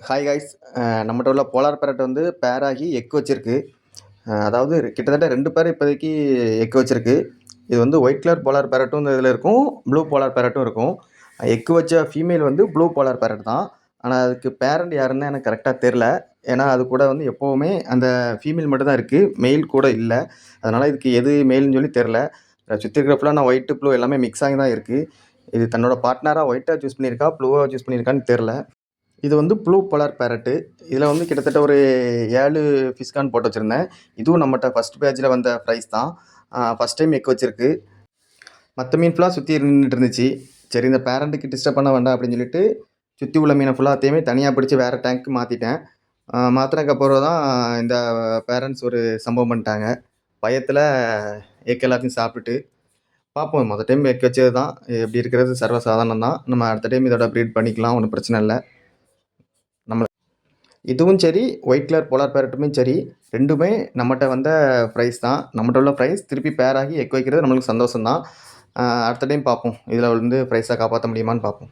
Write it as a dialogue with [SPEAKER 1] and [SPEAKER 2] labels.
[SPEAKER 1] Hi guys. நம்மகிட்ட உள்ள polar farad வந்து பேர் ஆகி எக் வச்சிருக்கு. அதாவது கிட்டத்தட்ட 2 பேர் இப்போதைக்கு எக் வச்சிருக்கு. இது வந்து ஒயிட் கலர் போலார் பேரட்டும் இந்த இதில் இருக்கும், ப்ளூ போலார் பேரட்டும் இருக்கும். எக் வச்ச ஃபீமேல் வந்து ப்ளூ போலார் பேரட் தான். ஆனால் அதுக்கு பேரண்ட் யாருன்னு எனக்கு கரெக்டாக தெரில. ஏன்னா அது கூட வந்து எப்போவுமே அந்த ஃபீமேல் மட்டும் தான் இருக்குது, மெயில் கூட இல்லை. அதனால் இதுக்கு எது மெயில்னு சொல்லி தெரில. சுற்றி இருக்கிற ஃபுல்லாக நான் ஒயிட்டு ப்ளூ எல்லாமே மிக்ஸ் ஆகி தான் இருக்குது. இது தன்னோட பார்ட்னராக ஒயிட்டாக சூஸ் பண்ணியிருக்கா, ப்ளூவாக சூஸ் பண்ணியிருக்கான்னு தெரில. இது வந்து ப்ளூ போலார் பேரட்டு. இதில் வந்து கிட்டத்தட்ட ஒரு 7 ஃபிஷ்கான் போட்டு வச்சுருந்தேன். இதுவும் நம்மகிட்ட ஃபஸ்ட் பேட்சில் வந்த ப்ரைஸ் தான். ஃபஸ்ட் டைம் எக் வச்சிருக்கு. மற்ற மீன் ஃபுல்லாக சுற்றி நின்றுட்டு இருந்துச்சு. சரி, இந்த பேரண்ட்டுக்கு டிஸ்டர்ப் பண்ண வேண்டாம் அப்படின்னு சொல்லிட்டு சுற்றி உள்ள மீனை ஃபுல்லாத்தையுமே தனியாக பிடிச்சி வேறு டேங்க்கு மாற்றிட்டேன். மாற்றினதுக்கப்புறம் தான் இந்த பேரண்ட்ஸ் ஒரு சம்பவம் பண்ணிட்டாங்க. பயத்தில் எக் எல்லாத்தையும் சாப்பிட்டுட்டு. பார்ப்போம், மொதல் டைம் எக் வச்சது தான். எப்படி இருக்கிறது சர்வசாதாரணம் தான். நம்ம அடுத்த டைம் இதோட ப்ரீட் பண்ணிக்கலாம், ஒன்றும் பிரச்சனை இல்லை. இதுவும் சரி, ஒயிட் கலர் போலார் பேரட்டுமே சரி, 2மே நம்மகிட்ட வந்த ப்ரைஸ் தான். நம்மகிட்ட உள்ள ப்ரைஸ் திருப்பி பேர் ஆகி எக் வைக்கிறது நம்மளுக்கு சந்தோஷம் தான். அடுத்த டைம் பார்ப்போம், இதில் வந்து ப்ரைஸை காப்பாற்ற முடியுமான்னு பார்ப்போம்.